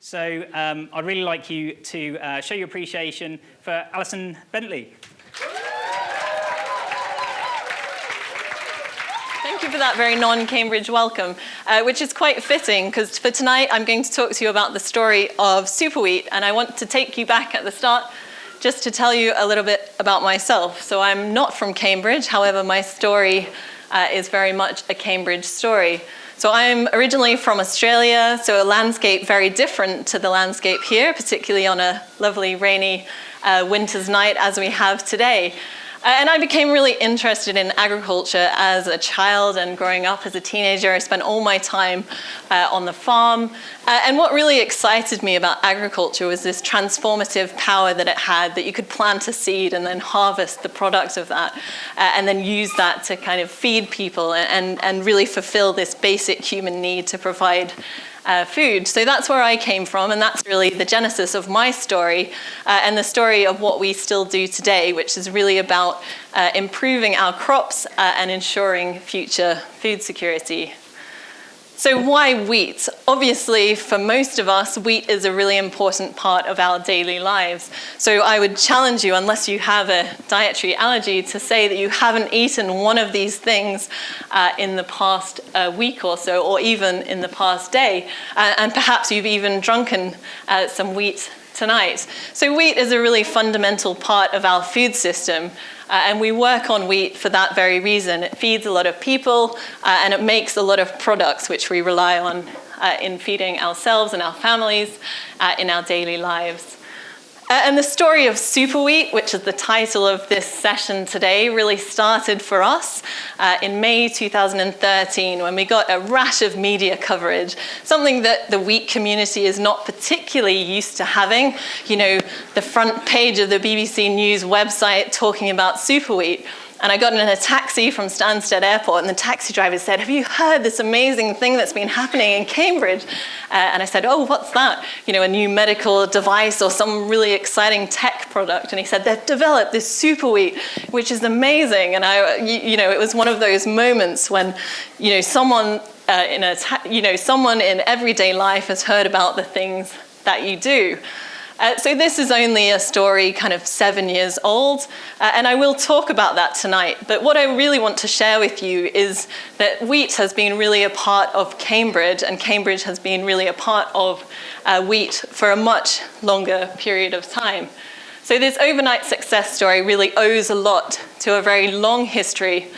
So I'd really like you to show your appreciation for Alison Bentley. Thank you for that very non-Cambridge welcome, which is quite fitting because for tonight I'm going to talk to you about the story of SuperWheat, and I want to take you back at the start just to tell you a little bit about myself. So I'm not from Cambridge, however my story is very much a Cambridge story. So I'm originally from Australia, so a landscape very different to the landscape here, particularly on a lovely rainy winter's night as we have today. And I became really interested in agriculture as a child, and growing up as a teenager, I spent all my time on the farm. And what really excited me about agriculture was this transformative power that it had, that you could plant a seed and then harvest the product of that, and then use that to kind of feed people and really fulfill this basic human need to provide food. So that's where I came from, and that's really the genesis of my story and the story of what we still do today, which is really about improving our crops and ensuring future food security. So why wheat? Obviously, for most of us, wheat is a really important part of our daily lives. So I would challenge you, unless you have a dietary allergy, to say that you haven't eaten one of these things in the past week or so, or even in the past day. And perhaps you've even drunken some wheat tonight. So wheat is a really fundamental part of our food system. And we work on wheat for that very reason. It feeds a lot of people, and it makes a lot of products which we rely on in feeding ourselves and our families in our daily lives. And the story of SuperWheat, which is the title of this session today, really started for us in May 2013, when we got a rash of media coverage, something that the wheat community is not particularly used to having. You know, the front page of the BBC News website talking about SuperWheat. And I got in a taxi from Stansted Airport, and the taxi driver said, "Have you heard this amazing thing that's been happening in Cambridge?" And I said, "Oh, what's that?" You know, a new medical device or some really exciting tech product. And he said, "They've developed this SuperWheat, which is amazing." And it was one of those moments when, someone someone in everyday life has heard about the things that you do. So this is only a story kind of 7 years old, and I will talk about that tonight. But what I really want to share with you is that wheat has been really a part of Cambridge, and Cambridge has been really a part of wheat for a much longer period of time. So this overnight success story really owes a lot to a very long history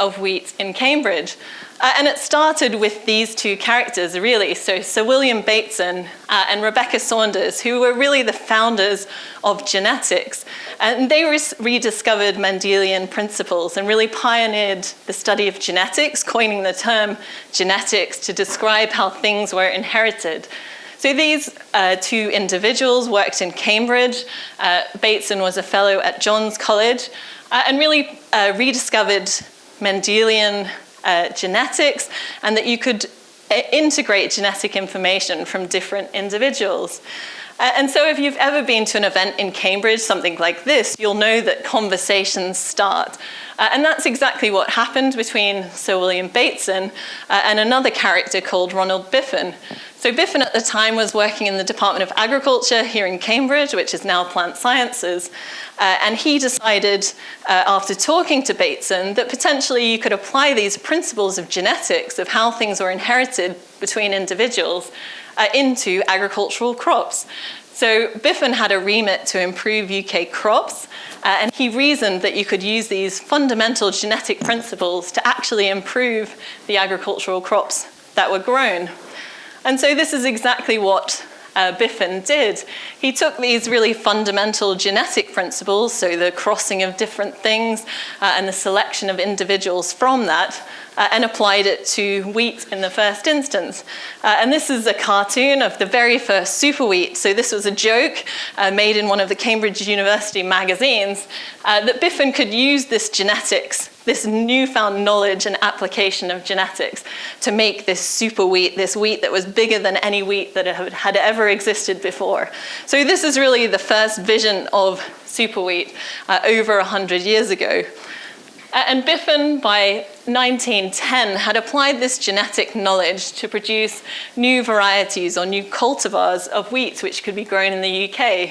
of wheat in Cambridge. And it started with these two characters, really. So Sir William Bateson and Rebecca Saunders, who were really the founders of genetics. And they rediscovered Mendelian principles and really pioneered the study of genetics, coining the term genetics to describe how things were inherited. So these two individuals worked in Cambridge. Bateson was a fellow at John's College and really rediscovered Mendelian genetics, and that you could integrate genetic information from different individuals. And so if you've ever been to an event in Cambridge, something like this, you'll know that conversations start. And that's exactly what happened between Sir William Bateson and another character called Ronald Biffen. So Biffen at the time was working in the Department of Agriculture here in Cambridge, which is now Plant Sciences. And he decided, after talking to Bateson, that potentially you could apply these principles of genetics, of how things were inherited between individuals, into agricultural crops. So Biffen had a remit to improve UK crops, and he reasoned that you could use these fundamental genetic principles to actually improve the agricultural crops that were grown. And so this is exactly what Biffen did. He took these really fundamental genetic principles, so the crossing of different things and the selection of individuals from that, and applied it to wheat in the first instance. And this is a cartoon of the very first SuperWheat. So this was a joke made in one of the Cambridge University magazines that Biffen could use this genetics, this newfound knowledge and application of genetics, to make this SuperWheat, this wheat that was bigger than any wheat that had ever existed before. So this is really the first vision of SuperWheat over 100 years ago. And Biffen, by 1910, had applied this genetic knowledge to produce new varieties or new cultivars of wheat which could be grown in the UK.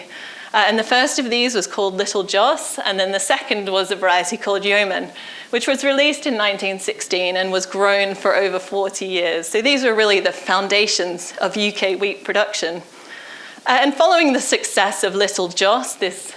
And the first of these was called Little Joss, and then the second was a variety called Yeoman, which was released in 1916 and was grown for over 40 years. So these were really the foundations of UK wheat production. And following the success of Little Joss, this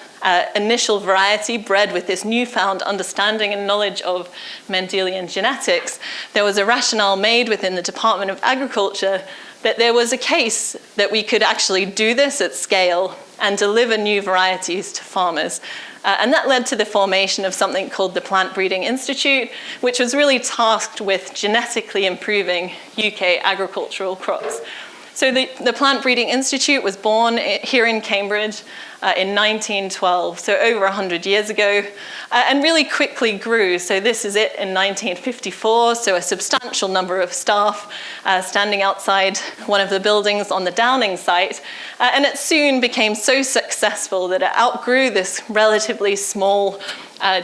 initial variety bred with this newfound understanding and knowledge of Mendelian genetics, there was a rationale made within the Department of Agriculture that there was a case that we could actually do this at scale and deliver new varieties to farmers. And that led to the formation of something called the Plant Breeding Institute, which was really tasked with genetically improving UK agricultural crops. So the Plant Breeding Institute was born here in Cambridge in 1912, so over 100 years ago, and really quickly grew. So this is it in 1954, so a substantial number of staff standing outside one of the buildings on the Downing site. And it soon became so successful that it outgrew this relatively small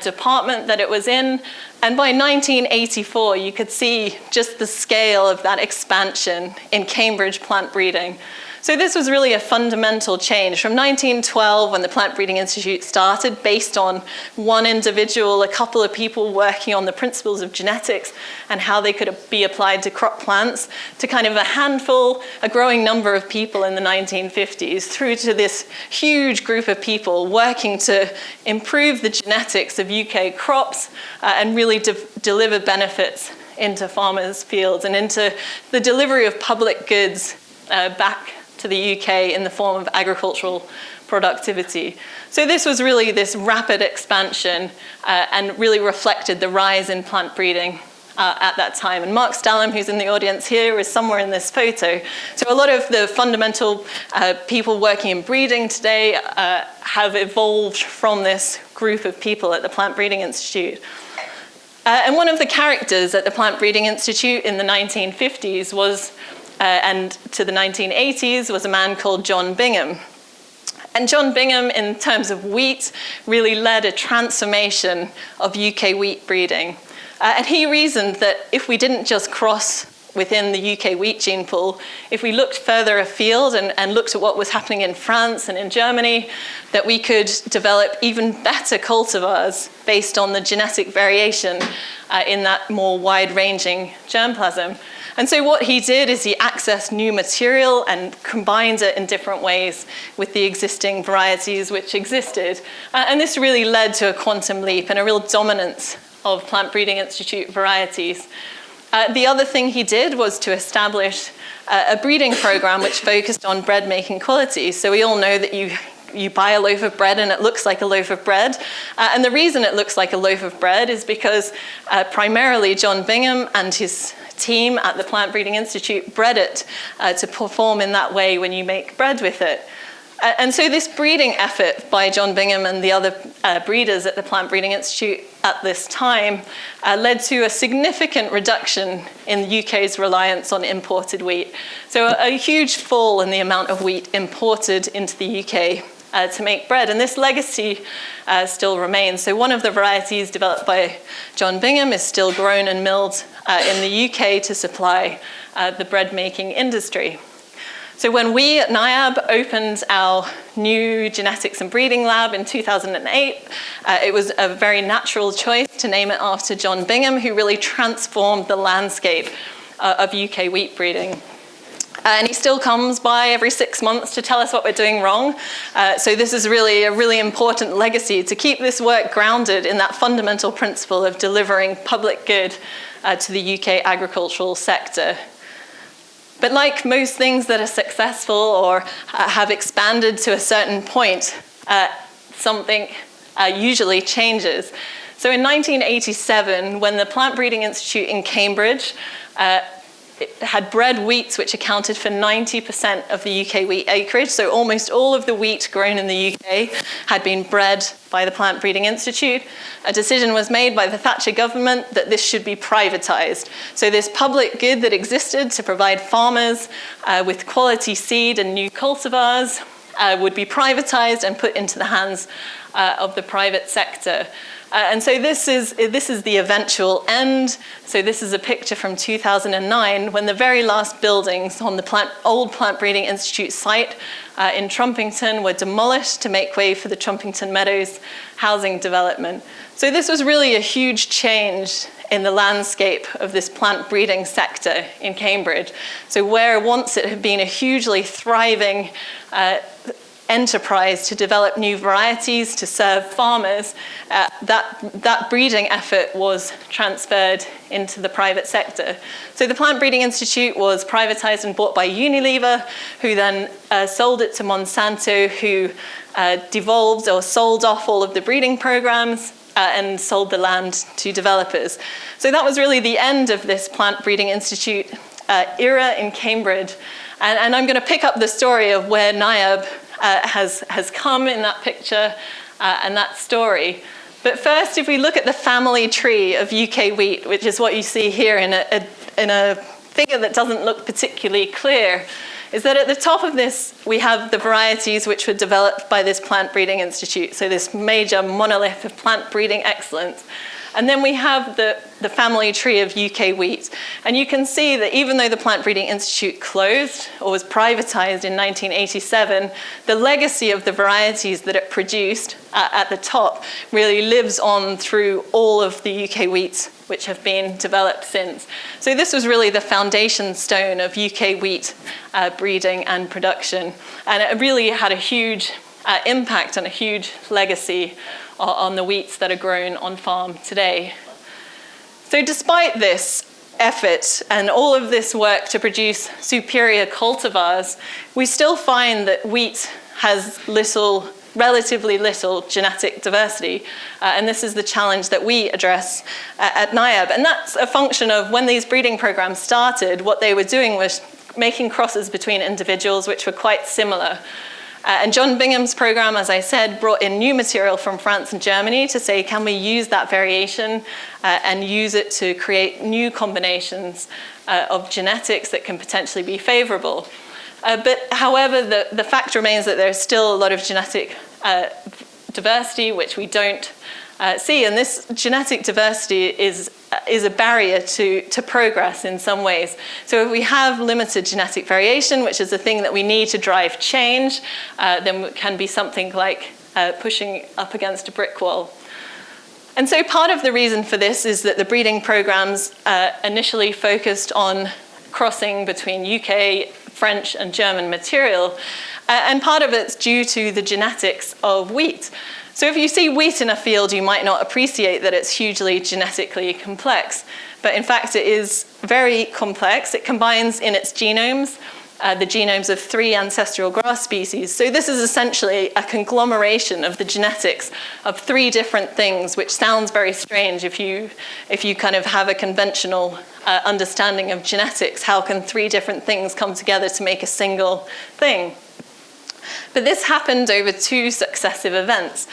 department that it was in. And by 1984, you could see just the scale of that expansion in Cambridge plant breeding. So this was really a fundamental change from 1912 when the Plant Breeding Institute started, based on one individual, a couple of people working on the principles of genetics and how they could be applied to crop plants, to kind of a handful, a growing number of people in the 1950s, through to this huge group of people working to improve the genetics of UK crops and really deliver benefits into farmers' fields and into the delivery of public goods back to the UK in the form of agricultural productivity. So this was really this rapid expansion and really reflected the rise in plant breeding at that time. And Mark Stallam, who's in the audience here, is somewhere in this photo. So a lot of the fundamental people working in breeding today have evolved from this group of people at the Plant Breeding Institute. And one of the characters at the Plant Breeding Institute in the 1950s was and to the 1980s was a man called John Bingham. And John Bingham, in terms of wheat, really led a transformation of UK wheat breeding. And he reasoned that if we didn't just cross within the UK wheat gene pool, if we looked further afield and looked at what was happening in France and in Germany, that we could develop even better cultivars based on the genetic variation in that more wide-ranging germplasm. And so what he did is he accessed new material and combined it in different ways with the existing varieties which existed. And this really led to a quantum leap and a real dominance of Plant Breeding Institute varieties. The other thing he did was to establish a breeding program which focused on bread making quality. So we all know that you buy a loaf of bread and it looks like a loaf of bread. And the reason it looks like a loaf of bread is because primarily John Bingham and his team at the Plant Breeding Institute bred it to perform in that way when you make bread with it. And so this breeding effort by John Bingham and the other breeders at the Plant Breeding Institute at this time led to a significant reduction in the UK's reliance on imported wheat. So a huge fall in the amount of wheat imported into the UK to make bread. And this legacy still remains. So one of the varieties developed by John Bingham is still grown and milled in the UK to supply the bread making industry. So when we at NIAB opened our new genetics and breeding lab in 2008, it was a very natural choice to name it after John Bingham, who really transformed the landscape of UK wheat breeding. And he still comes by every 6 months to tell us what we're doing wrong. So this is really a really important legacy to keep this work grounded in that fundamental principle of delivering public good to the UK agricultural sector. But like most things that are successful or have expanded to a certain point, something usually changes. So in 1987, when the Plant Breeding Institute in Cambridge it had bred wheats which accounted for 90% of the UK wheat acreage, so almost all of the wheat grown in the UK had been bred by the Plant Breeding Institute. A decision was made by the Thatcher government that this should be privatized. So this public good that existed to provide farmers with quality seed and new cultivars would be privatized and put into the hands of the private sector. And so this is the eventual end. So this is a picture from 2009 when the very last buildings on the old Plant Breeding Institute site in Trumpington were demolished to make way for the Trumpington Meadows housing development. So this was really a huge change in the landscape of this plant breeding sector in Cambridge. So where once it had been a hugely thriving enterprise to develop new varieties to serve farmers, that breeding effort was transferred into the private sector. So the Plant Breeding Institute was privatized and bought by Unilever, who then sold it to Monsanto, who devolved or sold off all of the breeding programs and sold the land to developers. So that was really the end of this Plant Breeding Institute era in Cambridge. And I'm going to pick up the story of where NIAB has come in that picture and that story. But first, if we look at the family tree of UK wheat, which is what you see here in a figure that doesn't look particularly clear, is that at the top of this, we have the varieties which were developed by this Plant Breeding Institute, so this major monolith of plant breeding excellence. And then we have the family tree of UK wheat. And you can see that even though the Plant Breeding Institute closed or was privatized in 1987, the legacy of the varieties that it produced at the top really lives on through all of the UK wheats which have been developed since. So this was really the foundation stone of UK wheat breeding and production. And it really had a huge impact and a huge legacy on the wheats that are grown on farm today. So despite this effort and all of this work to produce superior cultivars, we still find that wheat has relatively little genetic diversity. And this is the challenge that we address at NIAB. And that's a function of when these breeding programs started, what they were doing was making crosses between individuals which were quite similar. And John Bingham's program, as I said, brought in new material from France and Germany to say, can we use that variation and use it to create new combinations of genetics that can potentially be favorable. But however, the fact remains that there's still a lot of genetic diversity which we don't see. And this genetic diversity is a barrier to progress in some ways. So if we have limited genetic variation, which is the thing that we need to drive change, then it can be something like pushing up against a brick wall. And so part of the reason for this is that the breeding programs initially focused on crossing between UK, French, and German material. And part of it's due to the genetics of wheat. So if you see wheat in a field, you might not appreciate that it's hugely genetically complex. But in fact, it is very complex. It combines in its genomes the genomes of 3 ancestral grass species. So this is essentially a conglomeration of the genetics of 3 different things, which sounds very strange if you kind of have a conventional understanding of genetics. How can 3 different things come together to make a single thing? But this happened over 2 successive events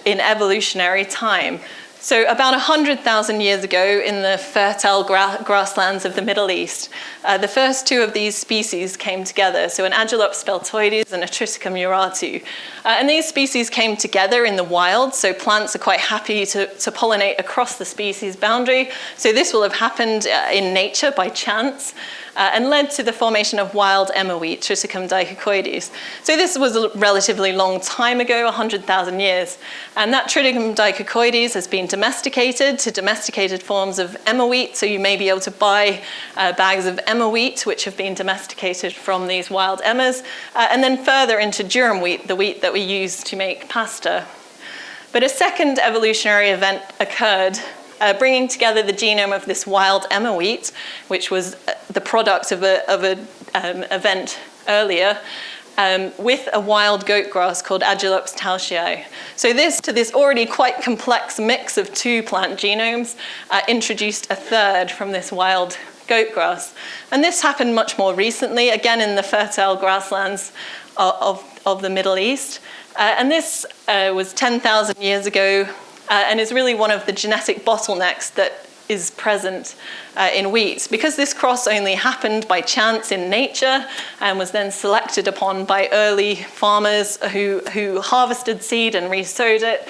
in evolutionary time. So about 100,000 years ago in the fertile grasslands of the Middle East, the first 2 of these species came together, so an Agelops speltoides and a Triticum uratu. And these species came together in the wild, so plants are quite happy to pollinate across the species boundary. So this will have happened in nature by chance. And led to the formation of wild emmer wheat, Triticum dicocoides. So this was a relatively long time ago, 100,000 years. And that Triticum dicocoides has been domesticated to domesticated forms of emmer wheat. So you may be able to buy bags of emmer wheat, which have been domesticated from these wild emmers, and then further into durum wheat, the wheat that we use to make pasta. But a second evolutionary event occurred, bringing together the genome of this wild emmer wheat, which was the product of an event earlier, with a wild goat grass called Agelops tauschiae. So this already quite complex mix of 2 plant genomes introduced a third from this wild goat grass. And this happened much more recently, again in the fertile grasslands of the Middle East. And this was 10,000 years ago, and is really one of the genetic bottlenecks that is present in wheat. Because this cross only happened by chance in nature and was then selected upon by early farmers who harvested seed and re-sowed it,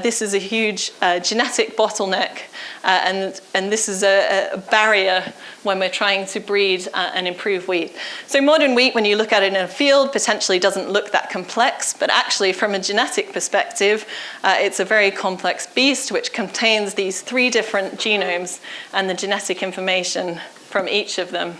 this is a huge genetic bottleneck, and this is a barrier when we're trying to breed and improve wheat. So modern wheat, when you look at it in a field, potentially doesn't look that complex, but actually from a genetic perspective, it's a very complex beast which contains these 3 different genomes and the genetic information from each of them.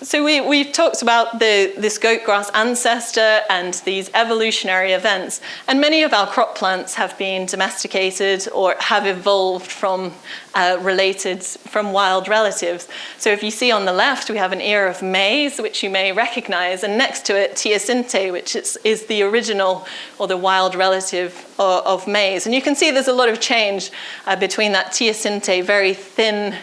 So we've talked about this goat grass ancestor and these evolutionary events, and many of our crop plants have been domesticated or have evolved from wild relatives. So if you see on the left, we have an ear of maize, which you may recognize, and next to it, teosinte, which is the original or the wild relative of maize. And you can see there's a lot of change between that teosinte, very thin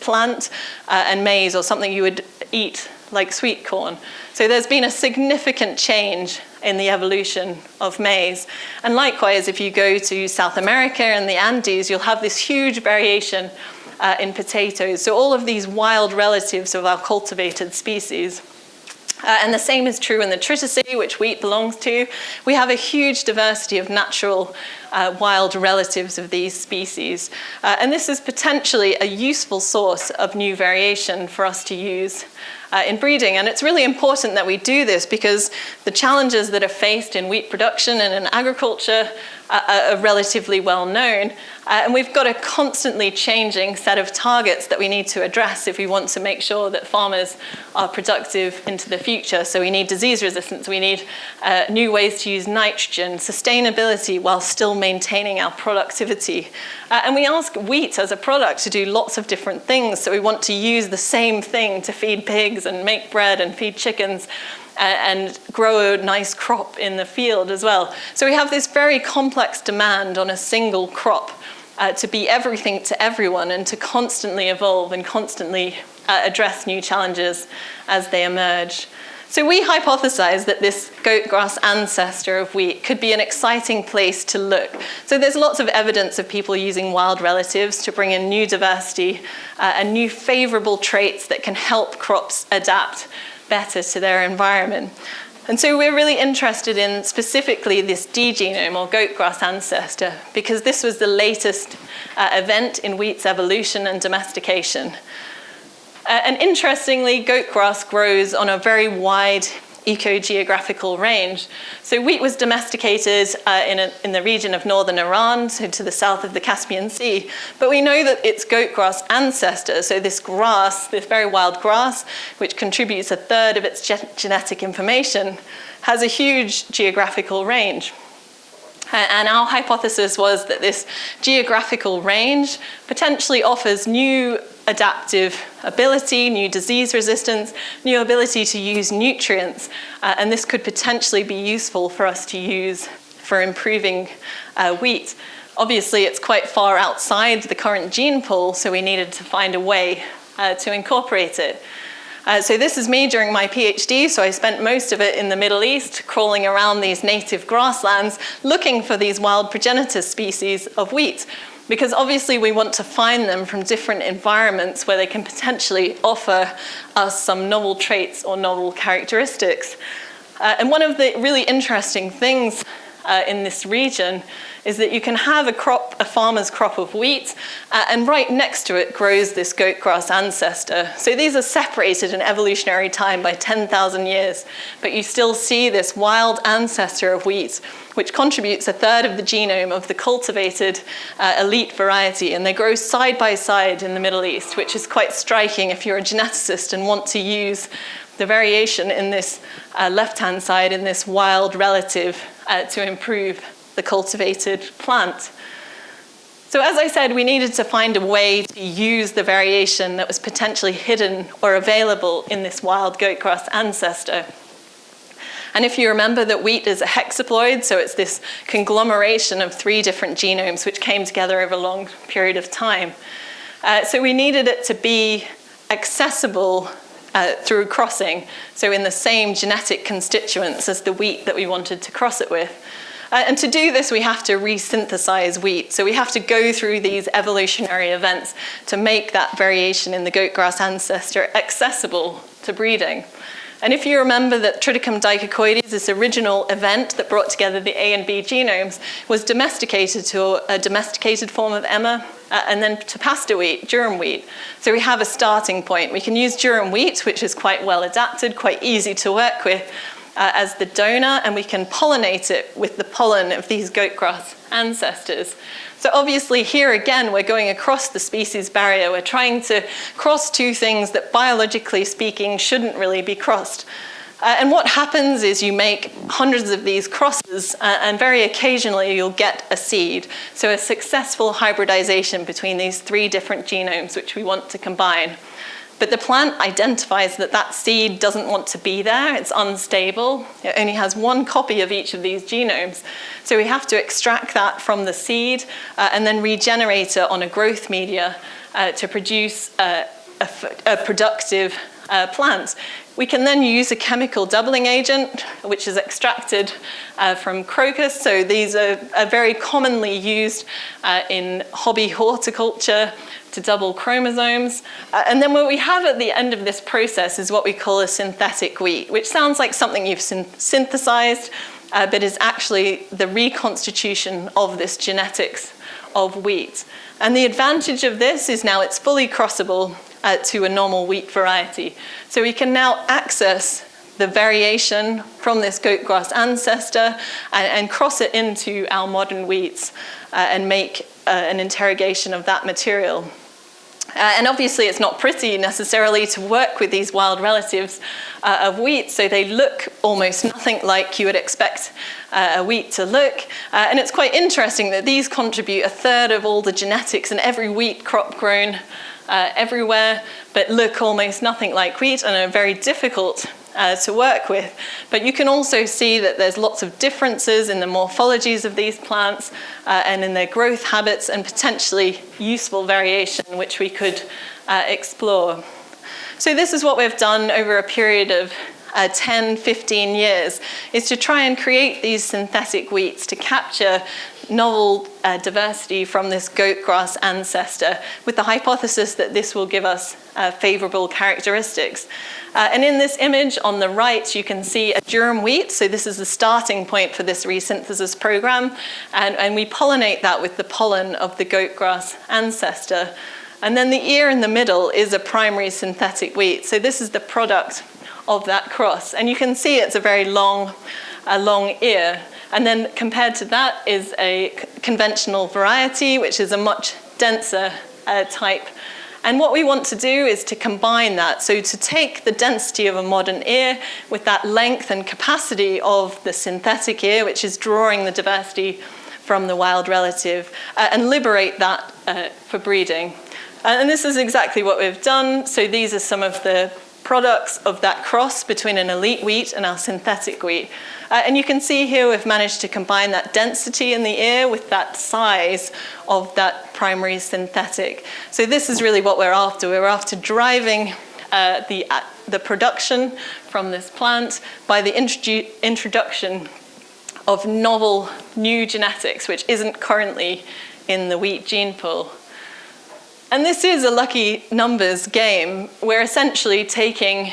plant, and maize, or something you would eat like sweet corn. So there's been a significant change in the evolution of maize. And likewise, if you go to South America and the Andes, you'll have this huge variation in potatoes. So all of these wild relatives of our cultivated species. And the same is true in the Triticale, which wheat belongs to. We have a huge diversity of natural wild relatives of these species. And this is potentially a useful source of new variation for us to use in breeding. And it's really important that we do this because the challenges that are faced in wheat production and in agriculture are relatively well known. And we've got a constantly changing set of targets that we need to address if we want to make sure that farmers are productive into the future. So we need disease resistance, we need new ways to use nitrogen, sustainability while still maintaining our productivity. And we ask wheat as a product to do lots of different things. So we want to use the same thing to feed pigs and make bread and feed chickens and grow a nice crop in the field as well. So we have this very complex demand on a single crop to be everything to everyone and to constantly evolve and constantly address new challenges as they emerge. So we hypothesize that this goat grass ancestor of wheat could be an exciting place to look. So there's lots of evidence of people using wild relatives to bring in new diversity and new favorable traits that can help crops adapt better to their environment. And so we're really interested in specifically this D genome, or goat grass ancestor, because this was the latest event in wheat's evolution and domestication. And interestingly, goat grass grows on a very wide ecogeographical range. So wheat was domesticated in the region of northern Iran, so to the south of the Caspian Sea. But we know that its goat grass ancestor, so this grass, this very wild grass, which contributes 1/3 of its genetic information, has a huge geographical range. And our hypothesis was that this geographical range potentially offers new adaptive ability, new disease resistance, new ability to use nutrients, and this could potentially be useful for us to use for improving wheat. Obviously, it's quite far outside the current gene pool, so we needed to find a way to incorporate it. So this is me during my PhD, so I spent most of it in the Middle East, crawling around these native grasslands, looking for these wild progenitor species of wheat, because obviously we want to find them from different environments where they can potentially offer us some novel traits or novel characteristics. And one of the really interesting things in this region is that you can have a farmer's crop of wheat, and right next to it grows this goat grass ancestor. So these are separated in evolutionary time by 10,000 years, but you still see this wild ancestor of wheat, which contributes 1/3 of the genome of the cultivated elite variety, and they grow side by side in the Middle East, which is quite striking if you're a geneticist and want to use the variation in this left-hand side in this wild relative to improve the cultivated plant. So as I said, we needed to find a way to use the variation that was potentially hidden or available in this wild goat grass ancestor. And if you remember that wheat is a hexaploid, so it's this conglomeration of 3 different genomes which came together over a long period of time. So we needed it to be accessible through crossing, so in the same genetic constituents as the wheat that we wanted to cross it with. And to do this, we have to resynthesize wheat. So we have to go through these evolutionary events to make that variation in the goat grass ancestor accessible to breeding. And if you remember that Triticum dicocoides, this original event that brought together the A and B genomes, was domesticated to a domesticated form of emmer, and then to pasture wheat, durum wheat. So we have a starting point. We can use durum wheat, which is quite well adapted, quite easy to work with, as the donor, and we can pollinate it with the pollen of these goat grass ancestors. So obviously here again, we're going across the species barrier. We're trying to cross two things that biologically speaking shouldn't really be crossed. And what happens is you make hundreds of these crosses, and very occasionally you'll get a seed. So a successful hybridization between these three different genomes which we want to combine. But the plant identifies that that seed doesn't want to be there. It's unstable. It only has one copy of each of these genomes. So we have to extract that from the seed and then regenerate it on a growth media to produce a productive plant. We can then use a chemical doubling agent, which is extracted from crocus. So these are very commonly used in hobby horticulture to double chromosomes. And then what we have at the end of this process is what we call a synthetic wheat, which sounds like something you've synthesized, but is actually the reconstitution of this genetics of wheat. And the advantage of this is now it's fully crossable to a normal wheat variety. So we can now access the variation from this goat grass ancestor and cross it into our modern wheats and make an interrogation of that material. And obviously it's not pretty necessarily to work with these wild relatives of wheat, so they look almost nothing like you would expect a wheat to look. And it's quite interesting that these contribute a third of all the genetics in every wheat crop grown everywhere, but look almost nothing like wheat and are very difficult to work with. But you can also see that there's lots of differences in the morphologies of these plants and in their growth habits, and potentially useful variation which we could explore. So this is what we've done over a period of 10, 15 years, is to try and create these synthetic wheats to capture novel diversity from this goat grass ancestor, with the hypothesis that this will give us favorable characteristics. And in this image on the right, you can see a durum wheat. So this is the starting point for this resynthesis program. And we pollinate that with the pollen of the goat grass ancestor. And then the ear in the middle is a primary synthetic wheat. So this is the product of that cross. And you can see it's a very long ear. And then compared to that is a conventional variety, which is a much denser type. And what we want to do is to combine that. So to take the density of a modern ear with that length and capacity of the synthetic ear, which is drawing the diversity from the wild relative, and liberate that for breeding. And this is exactly what we've done. So these are some of the products of that cross between an elite wheat and our synthetic wheat. And you can see here we've managed to combine that density in the ear with that size of that primary synthetic. So this is really what we're after. We're after driving the production from this plant by the introduction of novel new genetics, which isn't currently in the wheat gene pool. And this is a lucky numbers game. We're essentially taking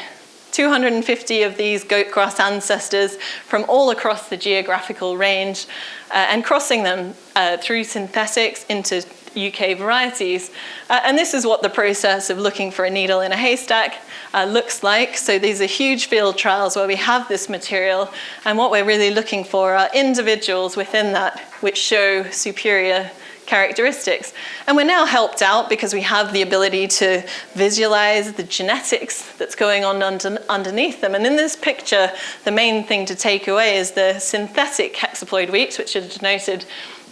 250 of these goat grass ancestors from all across the geographical range and crossing them through synthetics into UK varieties. And this is what the process of looking for a needle in a haystack looks like. So these are huge field trials where we have this material, and what we're really looking for are individuals within that which show superior characteristics. And we're now helped out because we have the ability to visualize the genetics that's going on underneath them. And in this picture, the main thing to take away is the synthetic hexaploid wheats, which are denoted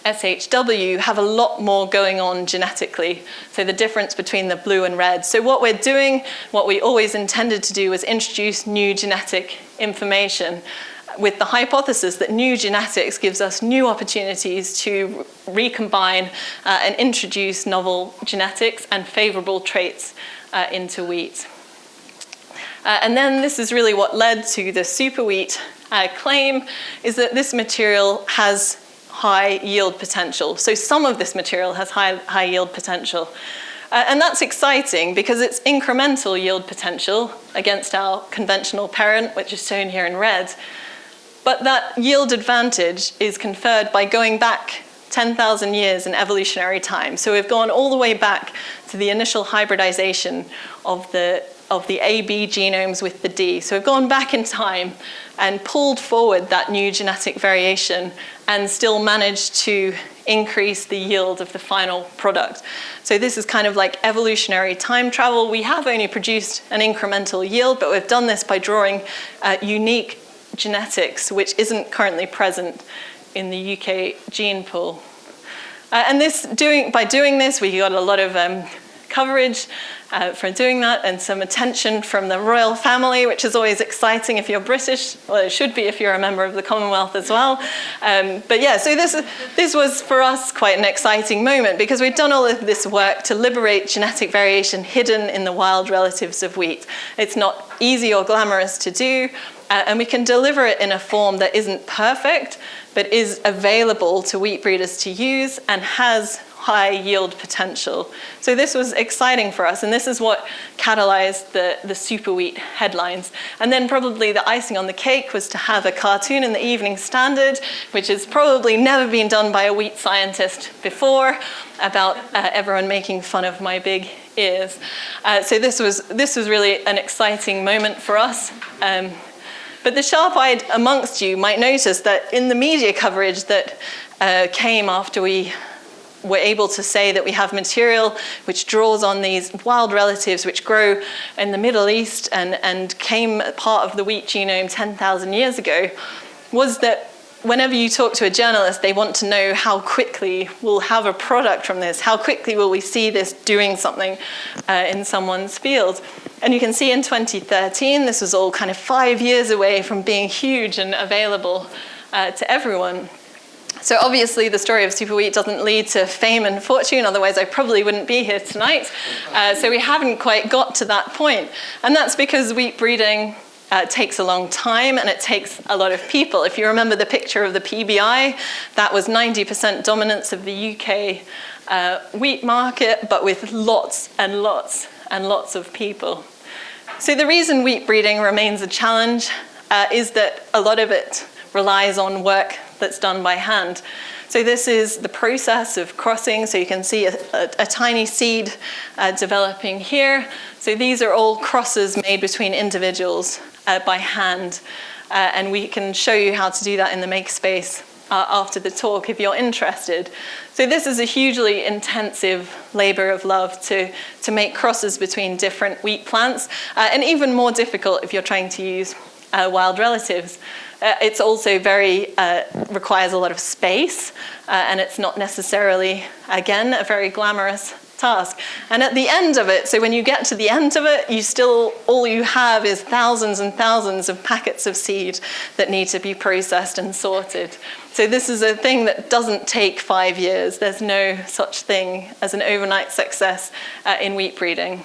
SHW, have a lot more going on genetically. So the difference between the blue and red. So what we're doing, what we always intended to do, was introduce new genetic information, with the hypothesis that new genetics gives us new opportunities to recombine and introduce novel genetics and favorable traits into wheat. And then this is really what led to the SuperWheat claim, is that this material has high yield potential. So some of this material has high yield potential. And that's exciting because it's incremental yield potential against our conventional parent, which is shown here in red. But that yield advantage is conferred by going back 10,000 years in evolutionary time. So we've gone all the way back to the initial hybridization of the AB genomes with the D. So we've gone back in time and pulled forward that new genetic variation and still managed to increase the yield of the final product. So this is kind of like evolutionary time travel. We have only produced an incremental yield, but we've done this by drawing unique genetics, which isn't currently present in the UK gene pool. And by doing this, we got a lot of coverage for doing that, and some attention from the royal family, which is always exciting if you're British. Well, it should be if you're a member of the Commonwealth as well. But yeah, so this was for us quite an exciting moment, because we've done all of this work to liberate genetic variation hidden in the wild relatives of wheat. It's not easy or glamorous to do, and we can deliver it in a form that isn't perfect, but is available to wheat breeders to use and has high yield potential. So this was exciting for us, and this is what catalyzed the SuperWheat headlines. And then probably the icing on the cake was to have a cartoon in the Evening Standard, which has probably never been done by a wheat scientist before, about everyone making fun of my big ears. So this was really an exciting moment for us. But the sharp-eyed amongst you might notice that in the media coverage that came after we were able to say that we have material which draws on these wild relatives which grow in the Middle East and came part of the wheat genome 10,000 years ago, was that whenever you talk to a journalist, they want to know how quickly we'll have a product from this, how quickly will we see this doing something in someone's field. And you can see in 2013, this was all kind of 5 years away from being huge and available to everyone. So obviously the story of SuperWheat doesn't lead to fame and fortune, otherwise I probably wouldn't be here tonight. So we haven't quite got to that point. And that's because wheat breeding takes a long time and it takes a lot of people. If you remember the picture of the PBI, that was 90% dominance of the UK wheat market, but with lots and lots and lots of people. So the reason wheat breeding remains a challenge is that a lot of it relies on work that's done by hand. So this is the process of crossing. So you can see a tiny seed developing here. So these are all crosses made between individuals by hand. And we can show you how to do that in the makespace after the talk if you're interested. So this is a hugely intensive labor of love to make crosses between different wheat plants, and even more difficult if you're trying to use wild relatives. It's also requires a lot of space, and it's not necessarily, again, a very glamorous task. And at the end of it, so when you get to the end of it, all you have is thousands and thousands of packets of seed that need to be processed and sorted. So this is a thing that doesn't take 5 years. There's no such thing as an overnight success in wheat breeding.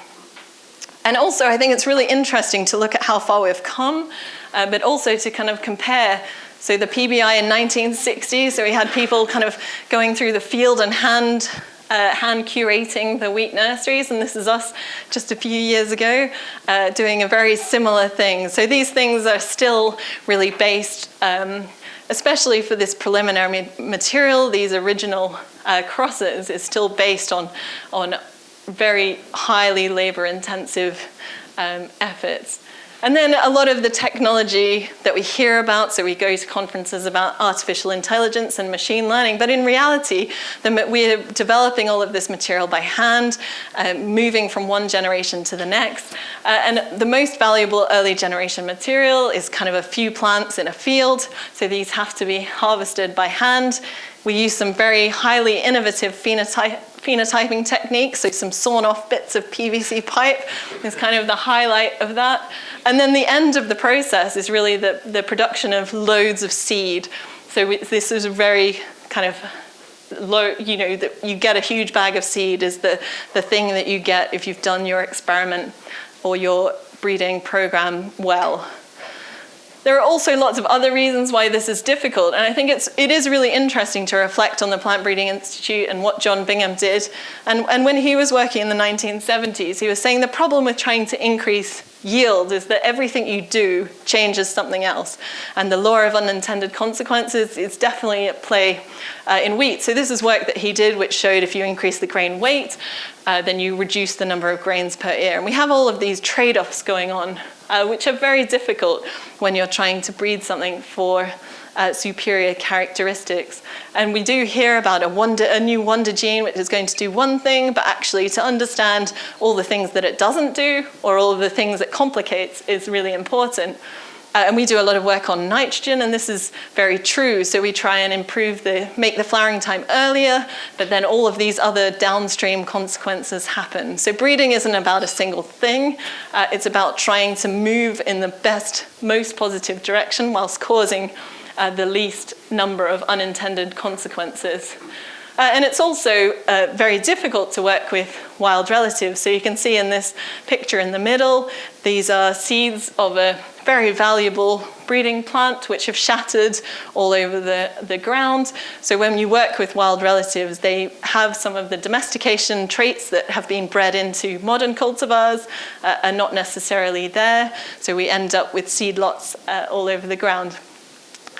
And also, I think it's really interesting to look at how far we've come, but also to kind of compare. So the PBI in 1960, so we had people kind of going through the field and hand curating the wheat nurseries, and this is us just a few years ago doing a very similar thing. So these things are still really based, especially for this preliminary material, these original crosses is still based on very highly labor-intensive efforts. And then a lot of the technology that we hear about, so we go to conferences about artificial intelligence and machine learning, but in reality, we're developing all of this material by hand, moving from one generation to the next. And the most valuable early generation material is kind of a few plants in a field, so these have to be harvested by hand. We use some very highly innovative phenotyping techniques, so some sawn off bits of PVC pipe is kind of the highlight of that. And then the end of the process is really the production of loads of seed. So this is very kind of low, that you get a huge bag of seed is the thing that you get if you've done your experiment or your breeding program well. There are also lots of other reasons why this is difficult, and I think it is really interesting to reflect on the Plant Breeding Institute and what John Bingham did. And when he was working in the 1970s, he was saying the problem with trying to increase yield is that everything you do changes something else. And the law of unintended consequences is definitely at play in wheat. So this is work that he did, which showed if you increase the grain weight, then you reduce the number of grains per ear. And we have all of these trade-offs going on, which are very difficult when you're trying to breed something for superior characteristics. And we do hear about a new wonder gene which is going to do one thing, but actually to understand all the things that it doesn't do, or all of the things it complicates, is really important. And we do a lot of work on nitrogen, and this is very true. So we try and make the flowering time earlier, but then all of these other downstream consequences happen. So breeding isn't about a single thing. It's about trying to move in the best, most positive direction whilst causing the least number of unintended consequences. And it's also very difficult to work with wild relatives. So you can see in this picture in the middle, these are seeds of a very valuable breeding plant which have shattered all over the ground. So when you work with wild relatives, they have some of the domestication traits that have been bred into modern cultivars are not necessarily there. So we end up with seed lots all over the ground.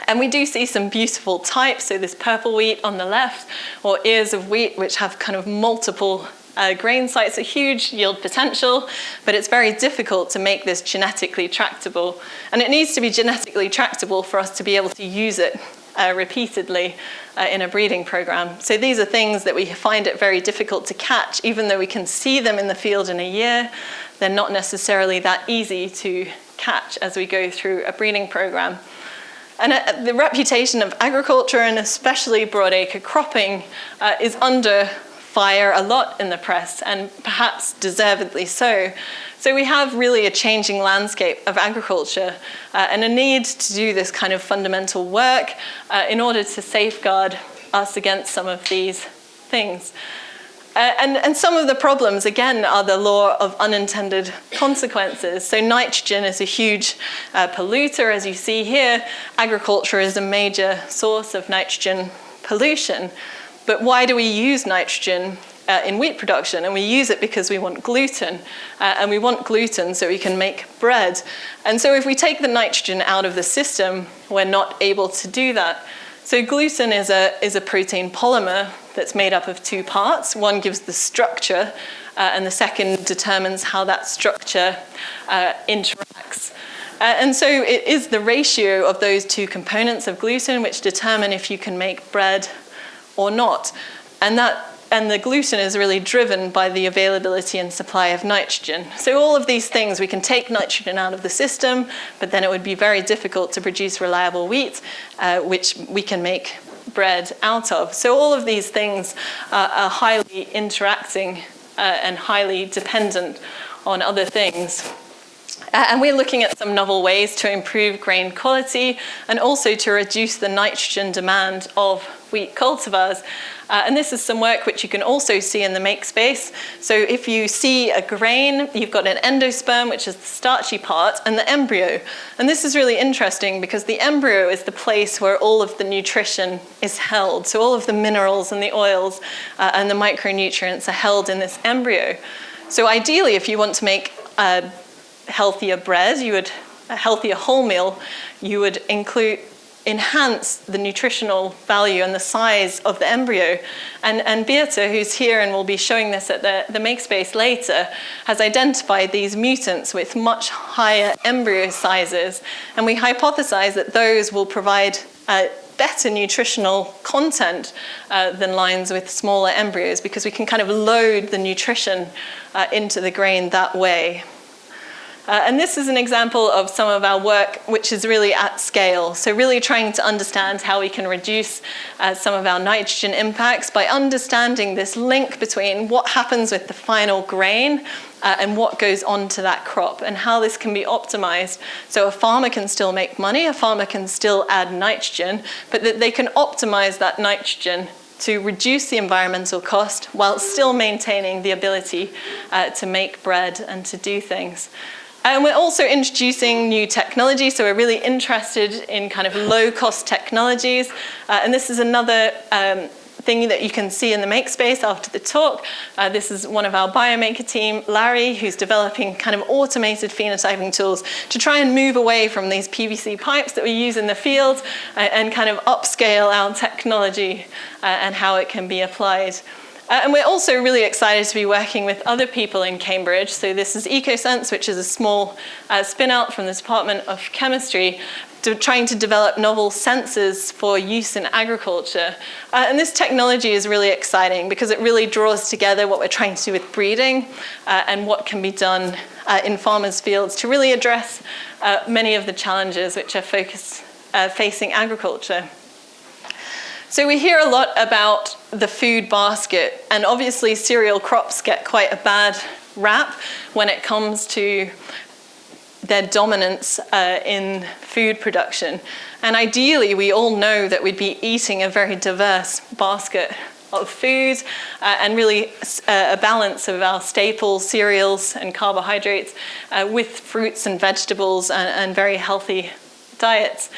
And we do see some beautiful types, so this purple wheat on the left, or ears of wheat, which have kind of multiple grain sites, a huge yield potential, but it's very difficult to make this genetically tractable. And it needs to be genetically tractable for us to be able to use it repeatedly in a breeding program. So these are things that we find it very difficult to catch, even though we can see them in the field in a year. They're not necessarily that easy to catch as we go through a breeding program. And the reputation of agriculture, and especially broadacre cropping, is under fire a lot in the press, and perhaps deservedly so. So we have really a changing landscape of agriculture and a need to do this kind of fundamental work in order to safeguard us against some of these things. And some of the problems, again, are the law of unintended consequences. So nitrogen is a huge polluter, as you see here. Agriculture is a major source of nitrogen pollution. But why do we use nitrogen in wheat production? And we use it because we want gluten. And we want gluten so we can make bread. And so if we take the nitrogen out of the system, we're not able to do that. So gluten is a protein polymer that's made up of two parts. One gives the structure, and the second determines how that structure interacts. And so it is the ratio of those two components of gluten which determine if you can make bread or not. And the gluten is really driven by the availability and supply of nitrogen. So all of these things, we can take nitrogen out of the system, but then it would be very difficult to produce reliable wheat, which we can make bread out of. So all of these things are highly interacting and highly dependent on other things. And we're looking at some novel ways to improve grain quality and also to reduce the nitrogen demand of wheat cultivars. And this is some work which you can also see in the make space. So if you see a grain, you've got an endosperm, which is the starchy part, and the embryo. And this is really interesting because the embryo is the place where all of the nutrition is held. So all of the minerals and the oils and the micronutrients are held in this embryo. So ideally, if you want to make healthier bread, a healthier wholemeal, you would enhance the nutritional value and the size of the embryo. And Beata, who's here and will be showing this at the Makespace later, has identified these mutants with much higher embryo sizes. And we hypothesize that those will provide better nutritional content than lines with smaller embryos, because we can kind of load the nutrition into the grain that way. And this is an example of some of our work which is really at scale. So really trying to understand how we can reduce some of our nitrogen impacts by understanding this link between what happens with the final grain and what goes on to that crop, and how this can be optimized. So a farmer can still make money, a farmer can still add nitrogen, but that they can optimize that nitrogen to reduce the environmental cost while still maintaining the ability to make bread and to do things. And we're also introducing new technology, so we're really interested in kind of low-cost technologies. And this is another thing that you can see in the Makespace after the talk. This is one of our biomaker team, Larry, who's developing kind of automated phenotyping tools to try and move away from these PVC pipes that we use in the field and kind of upscale our technology and how it can be applied. And we're also really excited to be working with other people in Cambridge. So this is EcoSense, which is a small spin-out from the Department of Chemistry, trying to develop novel sensors for use in agriculture. And this technology is really exciting because it really draws together what we're trying to do with breeding and what can be done in farmers' fields to really address many of the challenges which are facing agriculture. So we hear a lot about the food basket, and obviously cereal crops get quite a bad rap when it comes to their dominance in food production. And ideally, we all know that we'd be eating a very diverse basket of food and really a balance of our staple cereals and carbohydrates with fruits and vegetables and very healthy diets.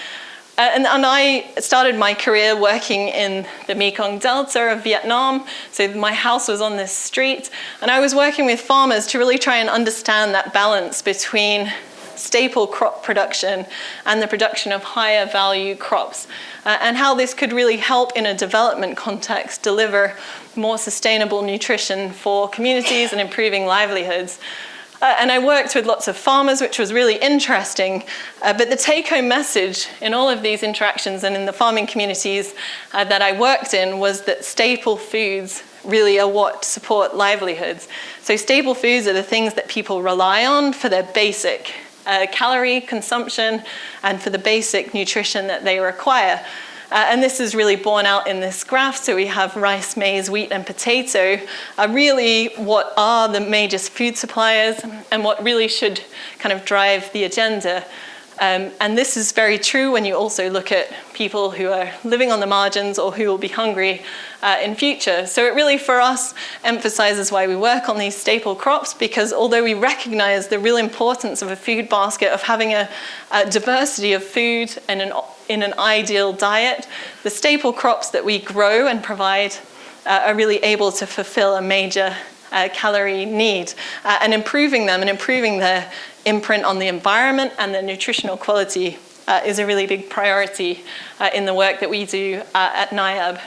And I started my career working in the Mekong Delta of Vietnam. So my house was on this street. And I was working with farmers to really try and understand that balance between staple crop production and the production of higher value crops, and how this could really help in a development context deliver more sustainable nutrition for communities and improving livelihoods. And I worked with lots of farmers, which was really interesting. But the take-home message in all of these interactions and in the farming communities that I worked in was that staple foods really are what support livelihoods. So staple foods are the things that people rely on for their basic calorie consumption and for the basic nutrition that they require. And this is really borne out in this graph. So we have rice, maize, wheat, and potato are really what are the major food suppliers and what really should kind of drive the agenda. And this is very true when you also look at people who are living on the margins or who will be hungry in future. So it really, for us, emphasizes why we work on these staple crops, because although we recognize the real importance of a food basket, of having a diversity of food and in an ideal diet, the staple crops that we grow and provide are really able to fulfill a major calorie need, and improving them and improving their imprint on the environment and the nutritional quality is a really big priority in the work that we do at NIAB.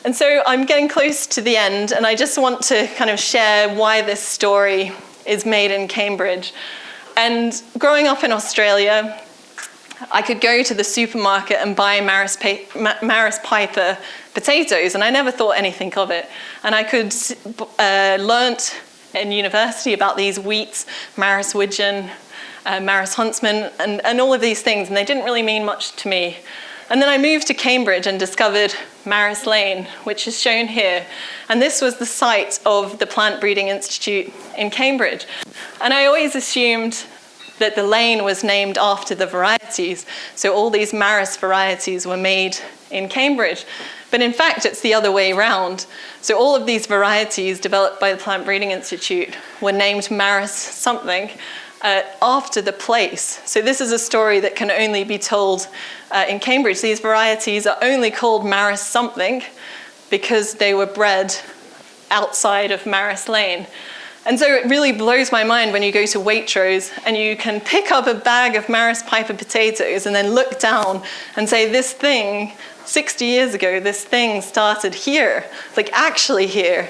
And so I'm getting close to the end, and I just want to kind of share why this story is made in Cambridge. And growing up in Australia, I could go to the supermarket and buy Maris Piper potatoes, and I never thought anything of it. And I could learnt in university about these wheats, Maris Widgeon, Maris Huntsman, and all of these things, and they didn't really mean much to me. And then I moved to Cambridge and discovered Maris Lane, which is shown here. And this was the site of the Plant Breeding Institute in Cambridge. And I always assumed that the lane was named after the varieties. So all these Maris varieties were made in Cambridge. But in fact, it's the other way around. So all of these varieties developed by the Plant Breeding Institute were named Maris something after the place. So this is a story that can only be told in Cambridge. These varieties are only called Maris something because they were bred outside of Maris Lane. And so it really blows my mind when you go to Waitrose and you can pick up a bag of Maris Piper potatoes and then look down and say, this thing, 60 years ago, this thing started here, like actually here.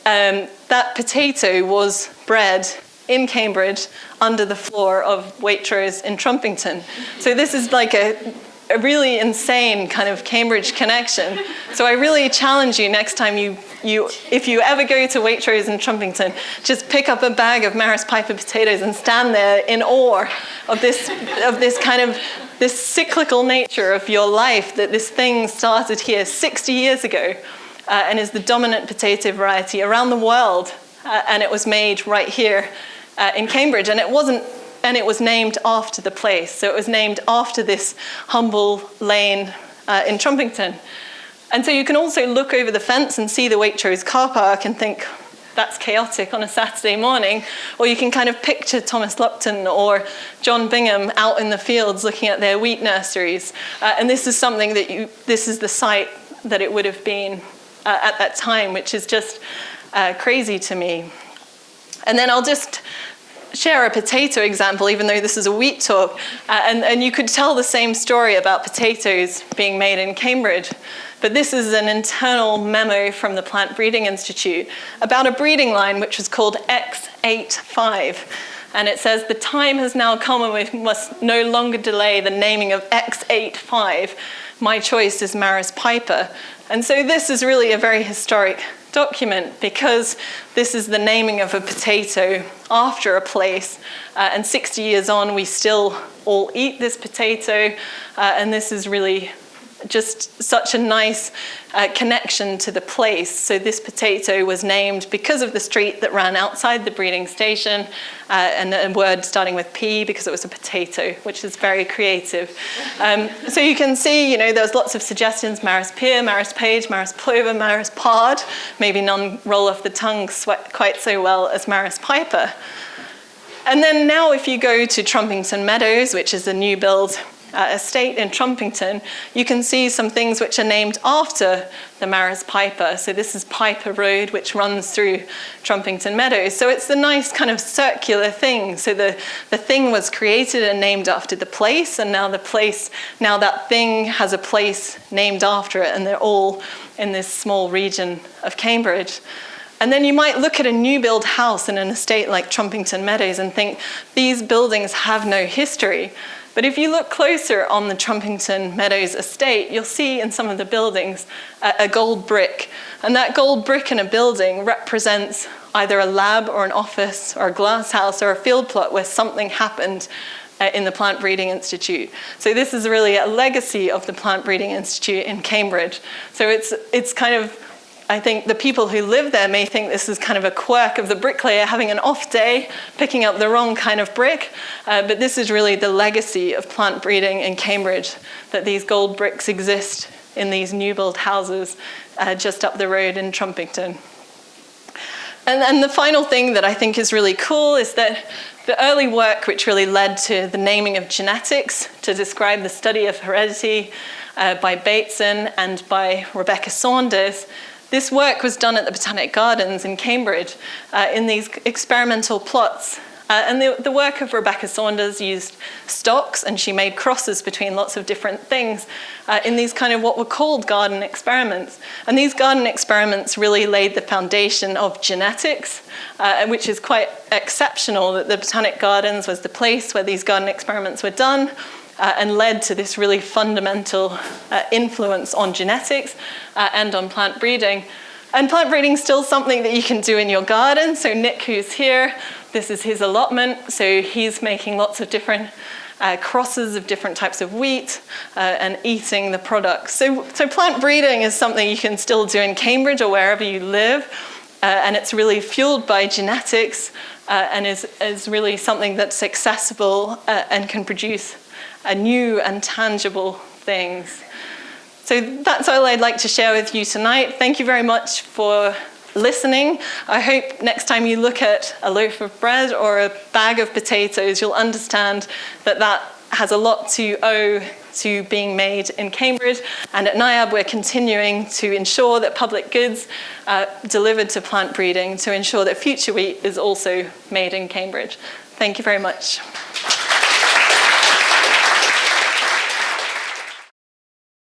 That potato was bred in Cambridge under the floor of Waitrose in Trumpington. So this is like a really insane kind of Cambridge connection. So I really challenge you next time if you ever go to Waitrose in Trumpington, just pick up a bag of Maris Piper potatoes and stand there in awe of this cyclical nature of your life, that this thing started here 60 years ago and is the dominant potato variety around the world. And it was made right here in Cambridge. And it was named after the place. So it was named after this humble lane in Trumpington. And so you can also look over the fence and see the Waitrose car park and think, that's chaotic on a Saturday morning. Or you can kind of picture Thomas Lupton or John Bingham out in the fields looking at their wheat nurseries. And this is something that this is the site that it would have been at that time, which is just crazy to me. And then I'll just share a potato example, even though this is a wheat talk. And you could tell the same story about potatoes being made in Cambridge. But this is an internal memo from the Plant Breeding Institute about a breeding line which was called X85. And it says, the time has now come when we must no longer delay the naming of X85. My choice is Maris Piper. And so this is really a very historic document because this is the naming of a potato after a place. And 60 years on, we still all eat this potato. And this is really just such a nice connection to the place. So this potato was named because of the street that ran outside the breeding station, and a word starting with P because it was a potato, which is very creative. So you can see, there's lots of suggestions: Maris Peer, Maris Page, Maris Plover, Maris Pard. Maybe none roll off the tongue quite so well as Maris Piper. And then now if you go to Trumpington Meadows, which is a new build estate in Trumpington, you can see some things which are named after the Maris Piper. So this is Piper Road, which runs through Trumpington Meadows. So it's the nice kind of circular thing. So the thing was created and named after the place, and now that thing has a place named after it, and they're all in this small region of Cambridge. And then you might look at a new build house in an estate like Trumpington Meadows and think, these buildings have no history. But if you look closer on the Trumpington Meadows estate, you'll see in some of the buildings a gold brick. And that gold brick in a building represents either a lab or an office or a glass house or a field plot where something happened in the Plant Breeding Institute. So this is really a legacy of the Plant Breeding Institute in Cambridge. So it's kind of, I think the people who live there may think this is kind of a quirk of the bricklayer having an off day, picking up the wrong kind of brick, but this is really the legacy of plant breeding in Cambridge, that these gold bricks exist in these new build houses just up the road in Trumpington. And the final thing that I think is really cool is that the early work which really led to the naming of genetics to describe the study of heredity by Bateson and by Rebecca Saunders, this work was done at the Botanic Gardens in Cambridge in these experimental plots. And the work of Rebecca Saunders used stocks, and she made crosses between lots of different things in these kind of what were called garden experiments. And these garden experiments really laid the foundation of genetics, which is quite exceptional, that the Botanic Gardens was the place where these garden experiments were done. And led to this really fundamental influence on genetics and on plant breeding. And plant breeding is still something that you can do in your garden. So Nick, who's here, this is his allotment. So he's making lots of different crosses of different types of wheat and eating the products. So plant breeding is something you can still do in Cambridge or wherever you live. And it's really fueled by genetics and is really something that's accessible and can produce new and tangible things. So that's all I'd like to share with you tonight. Thank you very much for listening. I hope next time you look at a loaf of bread or a bag of potatoes, you'll understand that that has a lot to owe to being made in Cambridge. And at NIAB, we're continuing to ensure that public goods delivered to plant breeding to ensure that future wheat is also made in Cambridge. Thank you very much.